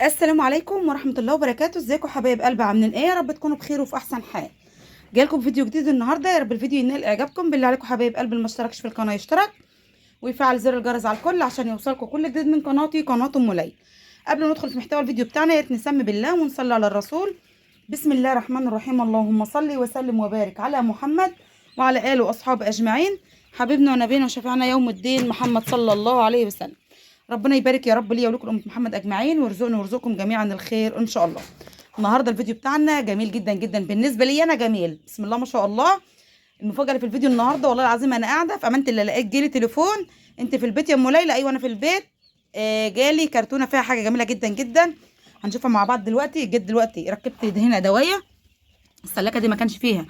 السلام عليكم ورحمة الله وبركاته. ازيكم حبايب قلبي؟ عاملين ايه؟ يا رب تكونوا بخير وفي احسن حال. جايلكم فيديو جديد النهارده، يا رب الفيديو ينال اعجابكم. بالله عليكم حبايب قلبي اللي ما اشتركش في القناه يشترك ويفعل زر الجرس على الكل عشان يوصلكم كل جديد من قناتي قناه ام ليلى. قبل ما ندخل في محتوى الفيديو بتاعنا يا ريت نسمي بالله ونصلي على الرسول. بسم الله الرحمن الرحيم. اللهم صل وسلم وبارك على محمد وعلى اله واصحابه اجمعين. حبيبنا ونبينا وشفيعنا يوم الدين محمد صلى الله عليه وسلم. ربنا يبارك يا رب ليا ولكم أمة محمد أجمعين، ويرزقني ويرزقكم جميعا الخير إن شاء الله. النهارده الفيديو بتاعنا جميل جدا جدا بالنسبة لي، أنا جميل بسم الله ما شاء الله. المفاجأة اللي في الفيديو النهارده والله العظيم أنا قاعدة في أمانة الله لقيت جالي تليفون: أنت في البيت يا أم ليلى؟ أيوه أنا في البيت. جالي كرتونة فيها حاجة جميلة جدا جدا، هنشوفها مع بعض دلوقتي. جيت دلوقتي ركبت هنا دواية. السلاكة دي ما كانش فيها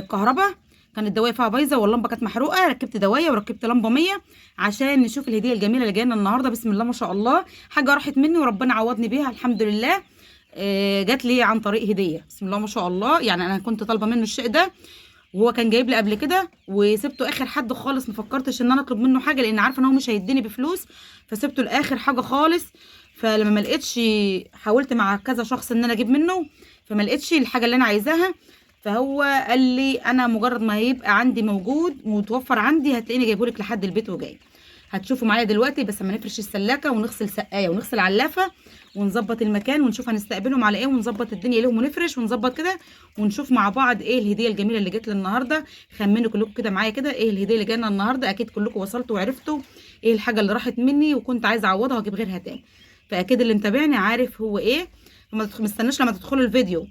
كهرباء، كانت الدوايه فيها بايظه واللمبه كانت محروقه. ركبت دوايه وركبت لمبه 100 عشان نشوف الهديه الجميله اللي جايه لنا النهارده. بسم الله ما شاء الله، حاجه راحت مني وربنا عوضني بيها الحمد لله. جات لي عن طريق هديه بسم الله ما شاء الله. يعني انا كنت طالبه منه الشيء ده وهو كان جايب لي قبل كده، وسبته اخر حد خالص. ما فكرتش ان انا اطلب منه حاجه لان عارفه ان هو مش هيديني بفلوس، فسبته لاخر حاجه خالص. فلما ما لقيتش، حاولت مع كذا شخص ان انا اجيب منه، فما لقيتش الحاجه اللي انا عايزاها. فهو قال لي انا مجرد ما هيبقى عندي موجود ومتوفر عندي هتلاقيني جايبهولك لحد البيت وجاي. هتشوفوا معايا دلوقتي، بس اما نفرش السلاكه ونغسل سقايه ونغسل علافه ونظبط المكان ونشوف هنستقبلهم على ايه ونظبط الدنيا ليهم ونفرش ونظبط كده ونشوف مع بعض ايه الهديه الجميله اللي جت لي النهارده. خمنوا كلكم كده معايا كده ايه الهديه اللي جايه النهارده. اكيد كلكم وصلتوا وعرفتوا ايه الحاجه اللي راحت مني وكنت عايزه اعوضها واجيب غيرها تاني. فاكيد اللي متابعني عارف هو ايه. فما تستنوش لما تدخلوا الفيديو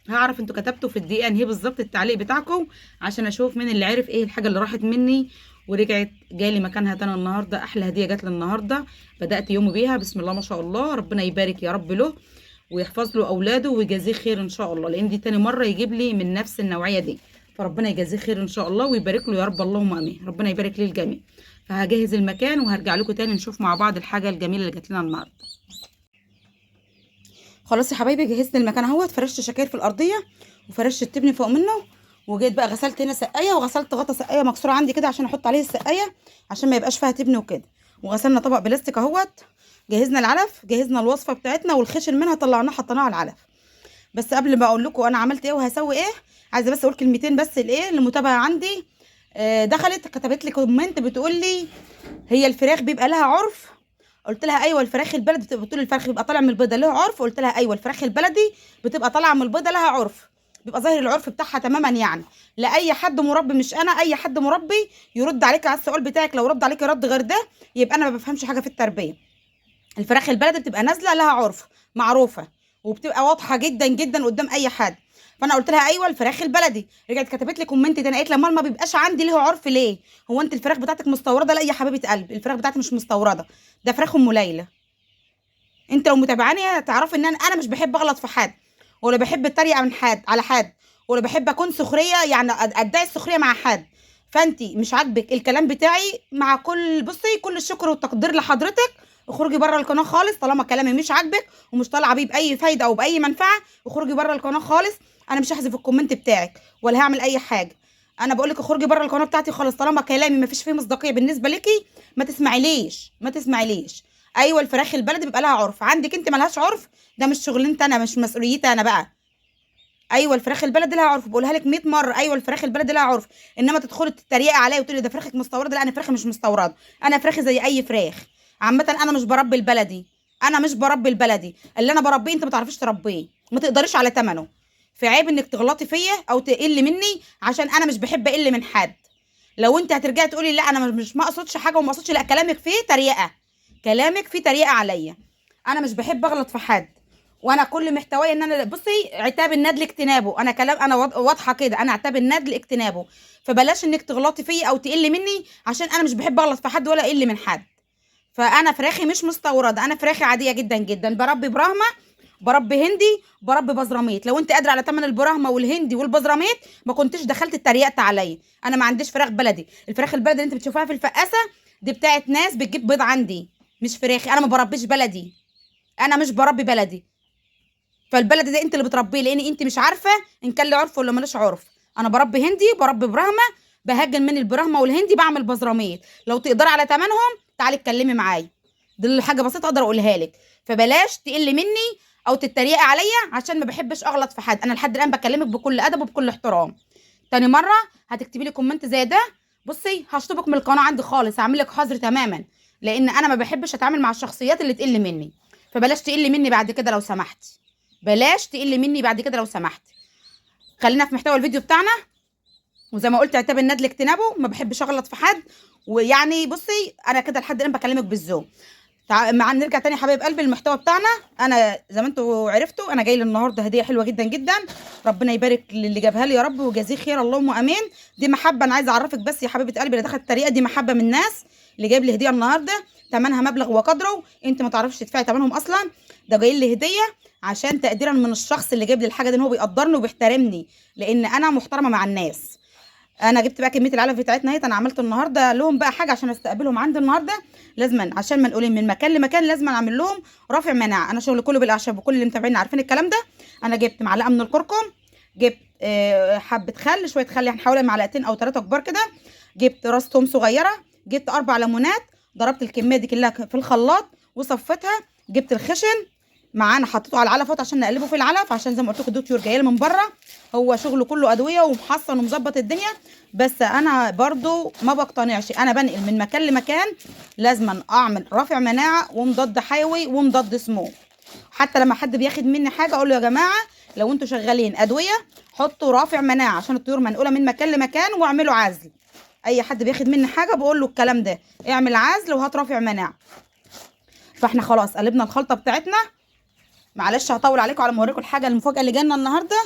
هعرف انتوا كتبتوا في الدقيقه انهي بالظبط التعليق بتاعكم عشان اشوف مين اللي عرف ايه الحاجه اللي راحت مني ورجعت جالي مكانها تاني النهارده. احلى هديه جات لي النهارده، بدات يومي بيها بسم الله ما شاء الله. ربنا يبارك يا رب له ويحفظ له اولاده ويجازيه خير ان شاء الله، لان دي تاني مره يجيب لي من نفس النوعيه دي. فربنا يجازيه خير ان شاء الله ويبارك له يا رب، اللهم امين. ربنا يبارك لي الجميع. فهجهز المكان وهرجع لكم تاني نشوف مع بعض الحاجه الجميله اللي جات لنا النهارده. خلاص يا حبايبي جهزت المكان اهوت، فرشت شكاير في الارضيه وفرشت التبن فوق منه، وجيت بقى غسلت هنا سقايه وغسلت غطا سقايه مكسوره عندي كده عشان احط عليه السقايه عشان ما يبقاش فيها تبن وكده. وغسلنا طبق بلاستيك اهوت. جهزنا العلف، جهزنا الوصفه بتاعتنا والخشن منها طلعناه حطيناه على العلف. بس قبل ما اقول لكم انا عملت ايه وهسوي ايه، عايزه بس اقول كلمتين بس الايه المتابعه عندي. دخلت كتبت لي كومنت بتقول لي هي الفراخ بيبقى لها عرف؟ قلت لها ايوه الفراخ البلدي بتبقى، بتقول الفرخ بيبقى طالع من البيضه له عرف؟ قلت لها ايوه الفراخ البلدي بتبقى طالعه من البيضه لها عرف، بيبقى ظاهر العرف بتاعها تماما. يعني لاي حد مربي، مش انا، اي حد مربي يرد عليك على السؤال بتاعك. لو رد عليك رد غير ده يبقى انا ما بفهمش حاجه في التربيه. الفراخ البلدي بتبقى نازله لها عرف معروفه وبتبقى واضحه جدا جدا قدام اي حد. فانا قلت لها ايوه الفراخ البلدي. رجعت كتبت لي كومنت تاني قالت لي امال ما بيبقاش عندي ليه عرف ليه؟ هو انت الفراخ بتاعتك مستورده؟ لا يا حبيبه قلبي الفراخ بتاعتي مش مستورده، ده فراخ ام ليلى. انت لو متابعاني هتعرفي ان انا مش بحب اغلط في حد، ولا بحب اتريق من حد على حد، ولا بحب اكون سخريه يعني ادعي السخريه مع حد. فانتي مش عاجبك الكلام بتاعي، مع كل بصي كل الشكر والتقدير لحضرتك، اخرجي بره القناه خالص. طالما كلامي مش عاجبك ومش طالعه بيه باي فايده او باي منفعه اخرجي بره القناه خالص. انا مش هحذف الكومنت بتاعك ولا هعمل اي حاجه. انا بقول لك اخرجي بره القناه بتاعتي خالص. طالما كلامي ما فيش فيه مصداقيه بالنسبه ليكي ما تسمعيليش ما تسمعيليش. ايوه الفراخ البلدي بيبقى لها عرف، عندك انت ملهاش عرف؟ ده مش شغلانتي انا، مش مسؤوليتي انا بقى. ايوه الفراخ البلدي لها عرف، بقولها لك 100 مره، ايوه الفراخ البلدي لها عرف. انما تدخلي تتريقي عليا وتقولي ده فراخك مستورده، لا انا فراخي مش مستورده، انا فراخي زي اي فراخ. عامه انا مش بربي البلدي، انا مش بربي البلدي. اللي انا بربيه انت ما تعرفيش تربيه، ما تقدريش على ثمنه. فعيب انك تغلطي فيا او تقلي مني عشان انا مش بحب اقل من حد. لو انت هترجعي تقولي لا انا مش ما اقصدش حاجه وما اقصدش، لا كلامك فيه تريقه، كلامك فيه تريقه عليا. انا مش بحب اغلط في حد، وانا كل محتواي ان انا بصي عتاب الندل اجتنابه. انا كلام انا واضحه كده، انا عتاب الندل اجتنابه. فبلاش انك تغلطي فيا او تقلي مني عشان انا مش بحب اغلط في حد ولا اقل من حد. فانا فراخي مش مستورده، انا فراخي عاديه جدا جدا، بربي براهمه، بربي هندي، بربي بزراميط. لو انت قادره على ثمن البراهمه والهندي والبزراميط ما كنتش دخلت اتريقت عليا. انا ما عنديش فراخ بلدي. الفراخ البلدي اللي انت بتشوفها في الفقاسه دي بتاعت ناس بتجيب بيض عندي، مش فراخي. انا ما بربيش بلدي، انا مش بربي بلدي. فالبلدي ده انت اللي بتربيه، لان انت مش عارفه ان كان له عرف ولا ملوش عرف. انا بربي هندي، بربي براهمه، بهجن من البراهمه والهندي، بعمل بزراميط. لو تقدري على ثمنهم تعالي اتكلمي معايا. دي حاجه بسيطه اقدر اقولها لك. فبلاش تقل مني او تتريقي عليا، عشان ما بحبش اغلط في حد. انا لحد الان بكلمك بكل ادب وبكل احترام. تاني مره هتكتبي لي كومنت زي ده، بصي هشطبك من القناه عندي خالص، هعمل لك حظر تماما، لان انا ما بحبش اتعامل مع الشخصيات اللي تقل مني. فبلاش تقل مني بعد كده لو سمحتي، بلاش تقل مني بعد كده لو سمحتي. خلينا في محتوى الفيديو بتاعنا، وزي ما قلت عتاب الندل اجتنابه، ما بحبش اغلط في حد. ويعني بصي انا كده لحد الان بكلمك بالذوق. نرجع تاني يا حبايب قلبي المحتوى بتاعنا. انا زي ما انتوا عرفتوا انا جاي لي النهارده هديه حلوه جدا جدا، ربنا يبارك للي جابها لي يا رب وجزيه خير اللهم امين. دي محبه، انا عايزه اعرفك بس يا حبيبه قلبي اللي دخلت الطريقه دي، محبه من الناس اللي جايب لي هديه النهارده ثمنها مبلغ وقدره، انت ما تعرفش تدفعي ثمنهم اصلا. ده جاي لي هديه عشان تقديرا من الشخص اللي جايب لي الحاجه دي، ان هو بيقدرني وبيحترمني لان انا محترمه مع الناس. انا جبت بقى كميه العلف بتاعتنا اهي، انا عملت النهارده لهم بقى حاجه عشان استقبلهم عندي النهارده. لازما عشان ما نقولين من مكان لمكان لازم اعمل لهم رافع مناعه. انا شغل كله بالاعشاب وكل اللي متابعيني عارفين الكلام ده. انا جبت معلقه من الكركم، جبت حبه خل، شويه خل يعني حوالي معلقتين او 3 كبار كده، جبت راس توم صغيره، جبت 4 ليمونات، ضربت الكميه دي كلها في الخلاط وصفتها. جبت الخشن معانا حطيته على العلف عشان نقلبه في العلف، عشان زي ما قلت لكم الدكتور جاي من بره، هو شغله كله ادويه ومحصن ومظبط الدنيا. بس انا برضو ما بقتنعش، انا بنقل من مكان لمكان لازم اعمل رافع مناعه ومضاد حيوي ومضاد سموم. حتى لما حد بياخد مني حاجه اقول له يا جماعه لو انتوا شغالين ادويه حطوا رافع مناعه عشان الطيور منقوله من مكان لمكان، واعملوا عزل. اي حد بياخد مني حاجه بقول له الكلام ده، اعمل عزل وهات رافع مناعه. فاحنا خلاص قلبنا الخلطه بتاعتنا. معلش هطول عليكم على ما اوريكم الحاجه المفاجاه اللي جانا النهارده.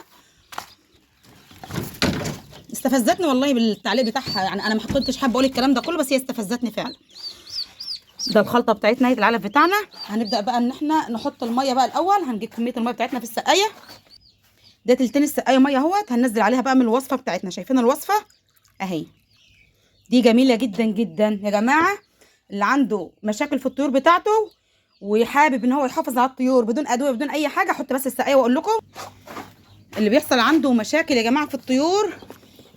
استفزتني والله بالتعليق بتاعها، يعني انا ما كنتش حابه اقول الكلام ده كله بس هي استفزتني فعلا. ده الخلطه بتاعتنا هي العلف بتاعنا. هنبدا بقى ان احنا نحط الميه بقى الاول. هنجيب كميه الميه بتاعتنا في السقايه ده تلتين السقايه ميه اهوت، هننزل عليها بقى من الوصفه بتاعتنا. شايفين الوصفه اهي، دي جميله جدا جدا يا جماعه. اللي عنده مشاكل في الطيور بتاعته وحابب ان هو يحافظ على الطيور بدون ادويه بدون اي حاجه، حط بس السقايه. واقول لكم اللي بيحصل عنده مشاكل يا جماعه في الطيور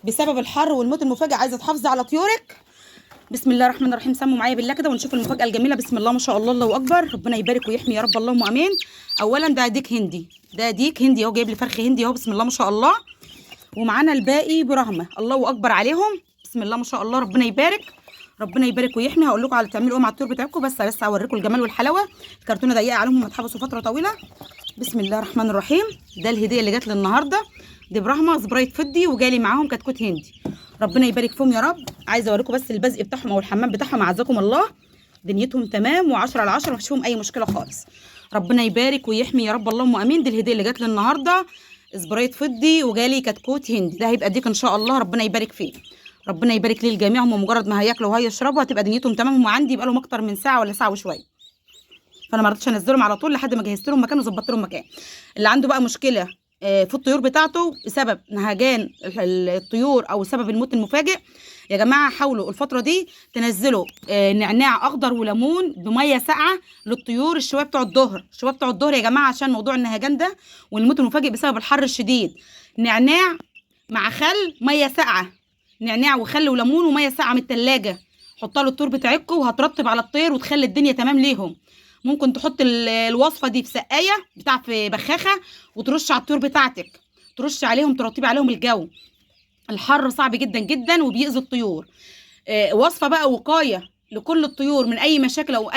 بسبب الحر والموت المفاجئ، عايزه تحافظي على طيورك، بسم الله الرحمن الرحيم سموا معايا بالله كده ونشوف المفاجاه الجميله. بسم الله ما شاء الله الله اكبر، ربنا يبارك ويحمي يا رب اللهم امين. اولا ده ديك هندي، ده ديك هندي اهو، جايب لي فرخ هندي اهو بسم الله ما شاء الله. ومعانا الباقي برهمه، الله اكبر عليهم بسم الله ما شاء الله، ربنا يبارك ربنا يبارك ويحمي. هقول لكم على تعملوا ايه مع الطيور بتاعكم، بس اوريكم الجمال والحلاوه. الكرتونه ضيقه عليهم واتحبسوا فتره طويله. بسم الله الرحمن الرحيم. ده الهديه اللي جات لي النهارده، دي برهمه سبرايت فضي وجالي معاهم كتكوت هندي، ربنا يبارك فيهم يا رب. عايزه اوريكم بس البزق بتاعهم او الحمام بتاعهم اعزكم الله، دنيتهم تمام و10 على 10 مفيش فيهم اي مشكله خالص، ربنا يبارك ويحمي يا رب اللهم امين. دي الهديه اللي جات لي النهارده سبرايت فضي وجالي كتكوت هندي، ده هيبقى ديك ان شاء الله ربنا يبارك فيه، ربنا يبارك للجميع. هم مجرد ما هياكلوا وهيشربوا هتبقى دنيتهم تمام. هم عندي بقى لهم اكتر من ساعه ولا ساعه وشويه، فانا ما رضيتش انزلهم على طول لحد ما جهزت لهم مكان وظبطت لهم مكان. اللي عنده بقى مشكله في الطيور بتاعته بسبب نهجان الطيور او سبب الموت المفاجئ، يا جماعه حاولوا الفتره دي تنزلوا نعناع اخضر وليمون بميه ساقعه للطيور الشويه بتوع الظهر، الشويه بتوع الظهر يا جماعه، عشان موضوع النهجان ده والموت المفاجئ بسبب الحر الشديد. نعناع مع خل ميه ساقعه، نعناع وخل وليمون وميه ساقعه من التلاجة، حطها للطيور بتاعتكم وهترطب على الطير وتخلي الدنيا تمام ليهم. ممكن تحط الوصفه دي في سقايه بتاع في بخاخه وترش على الطيور بتاعتك، ترش عليهم ترطبي عليهم الجو. الحر صعب جدا جدا وبيأذي الطيور. وصفه بقى وقايه لكل الطيور من اي مشاكل او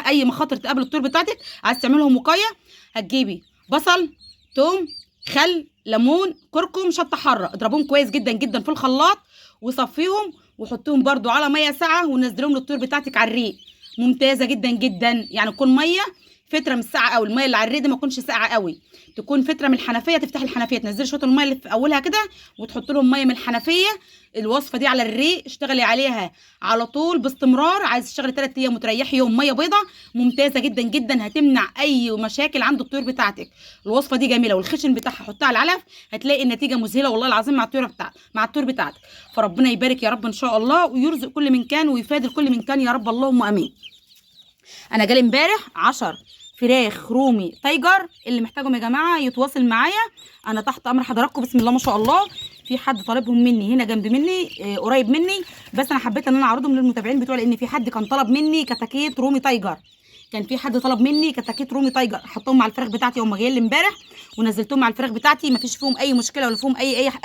اي مخاطر تقابل الطيور بتاعتك. عايز تعملهم وقايه، هتجيبي بصل، توم، خل، ليمون، كركم، شطه حاره، اضربوهم كويس جدا جدا في الخلاط وصفيهم وحطيهم برده على ميه ساقعه ونزليهم للطيور بتاعتك على الريق. ممتازه جدا جدا، يعني تكون ميه فتره مش ساقعه قوي، الميه اللي على الريق دي ما تكونش ساقعه قوي، تكون فتره من الحنفيه. تفتحي الحنفيه تنزلي شويه الميه اللي في اولها كده وتحط لهم ميه من الحنفيه. الوصفه دي على الريق اشتغلي عليها على طول باستمرار. عايز تشتغلي 3 ايام وتريحي يوم ميه بيضه، ممتازه جدا جدا، هتمنع اي مشاكل عند الطيور بتاعتك. الوصفه دي جميله والخشن بتاعها حطها على العلف هتلاقي النتيجه مذهله والله العظيم مع الطيور بتاعتك. فربنا يبارك يا رب ان شاء الله ويرزق كل من كان ويفادي كل من كان يا رب اللهم امين. انا جالي امبارح 10 فراخ رومي تايجر، اللي محتاجهم يا جماعه يتواصل معايا، انا تحت امر حضراتكم بسم الله ما شاء الله. في حد طالبهم مني هنا جنب مني قريب مني، بس انا حبيت ان انا اعرضهم للمتابعين بتوعي لان في حد كان طلب مني كتاكيت رومي تايجر. كان في حد طلب مني كتاكيت رومي تايجر احطهم مع الفراخ بتاعتي، هم جايين لي امبارح ونزلتهم مع الفراخ بتاعتي، مفيش فيهم اي مشكله ولا فيهم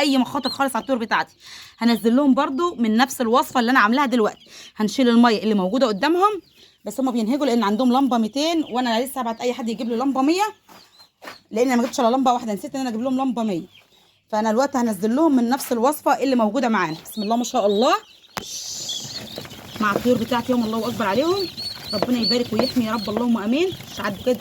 اي مخاطر خالص على الطيور بتاعتي. هنزل لهم برده من نفس الوصفه اللي انا عاملاها دلوقتي. هنشيل الميه اللي موجوده قدامهم، بس هم بينهجوا لان عندهم لمبه 200 وانا لسه هبعت اي حد يجيب لي لمبه 100، لان انا ما جبتش الا لمبه واحده، نسيت ان انا اجيب لهم لمبه 100. فانا دلوقتي هنزل لهم من نفس الوصفه اللي موجوده معانا. بسم الله ما شاء الله مع الطيور بتاعتي، يوم الله اكبر عليهم، ربنا يبارك ويحمي يا رب، اللهم امين. مش عاد كده،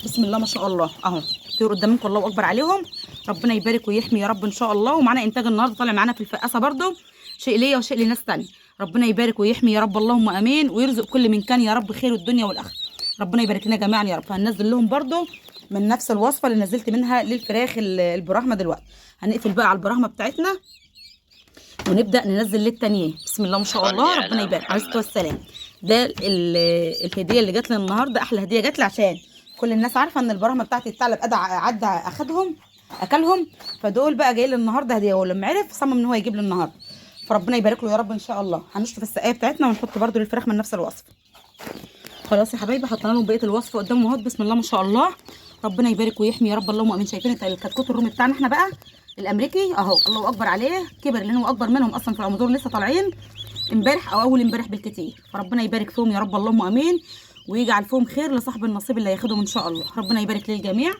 بسم الله ما شاء الله اهو الطيور قدامكم، الله اكبر عليهم، ربنا يبارك ويحمي يا رب ان شاء الله. ومعانا انتاج النهارده طالع معانا في الفقاسه برده، شيء ليا وشيء لناس تانية. ربنا يبارك ويحمي يا رب، اللهم امين، ويرزق كل من كان يا رب خير الدنيا والاخره. ربنا يبارك لنا جميعا يا رب. هننزل لهم برده من نفس الوصفه اللي نزلت منها للفراخ البراهمه. دلوقتي هنقفل بقى على البراهمه بتاعتنا ونبدا ننزل للتانيين. بسم الله ما شاء الله، ربنا يبارك. عليه الصلاه والسلام. ده الهديه اللي جات لي النهارده، احلى هديه جات لي، عشان كل الناس عارفه ان البراهمه بتاعتي الثعلب عدى اخدهم اكلهم، فدول بقى جاي لي النهارده هديه، ولما عرف صمم ان هو يجيب لي النهارده، فربنا يبارك له يا رب ان شاء الله. هنشطف السقايه بتاعتنا ونحط برده للفراخ من نفس الوصفه. خلاص يا حبايبي، حطينا لهم بقيه الوصفه قدامهم اهو. بسم الله ما شاء الله، ربنا يبارك ويحمي يا رب، اللهم امين. شايفين الكتكوت الرومي بتاعنا احنا بقى الامريكي اهو، الله اكبر عليه، كبر لان هو اكبر منهم اصلا في العمر، لسه طالعين امبارح او اول امبارح بالكتير، فربنا يبارك فيهم يا رب، اللهم امين، ويجعل فيهم خير لصاحب النصيب اللي هياخدهم ان شاء الله. ربنا يبارك للجميع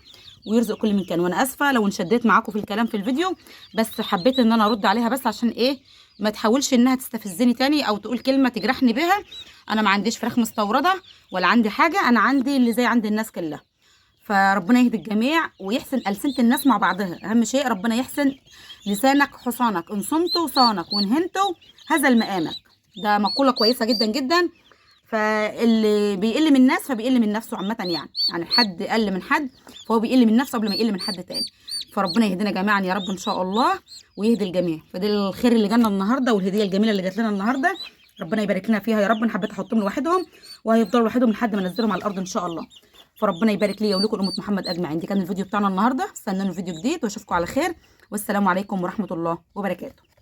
ويرزق كل من كان. وانا اسفه لو انشديت معاكم في الكلام في الفيديو، بس حبيت ان انا ارد عليها، بس عشان ايه ما تحاولش انها تستفزني تاني او تقول كلمه تجرحني بها. انا ما عنديش فراخ مستورده ولا عندي حاجه، انا عندي اللي زي عند الناس كلها. فربنا يهدي الجميع ويحسن ألسنة الناس مع بعضها، أهم شيء ربنا يحسن لسانك حصانك، إن صنته صانك وإن هنته هزل مقامك. ده مقولة كويسة جدا جدا. فاللي بيقل من الناس فبيقل من نفسه عامة، يعني حد قل من حد فهو بيقل من نفسه قبل ما يقل من حد تاني. فربنا يهدينا جميعا يا رب إن شاء الله ويهدي الجميع. فده الخير اللي جالنا النهارده والهدية الجميلة اللي جات لنا النهارده، ربنا يبارك لنا فيها يا رب. انا حبيت احطهم لوحدهم وهيفضلوا لوحدهم لحد ما انزلهم على الارض ان شاء الله. فربنا يبارك لي ولكم امه محمد اجمعين. دي كان الفيديو بتاعنا النهارده، استنوني فيديو جديد واشوفكم على خير، والسلام عليكم ورحمه الله وبركاته.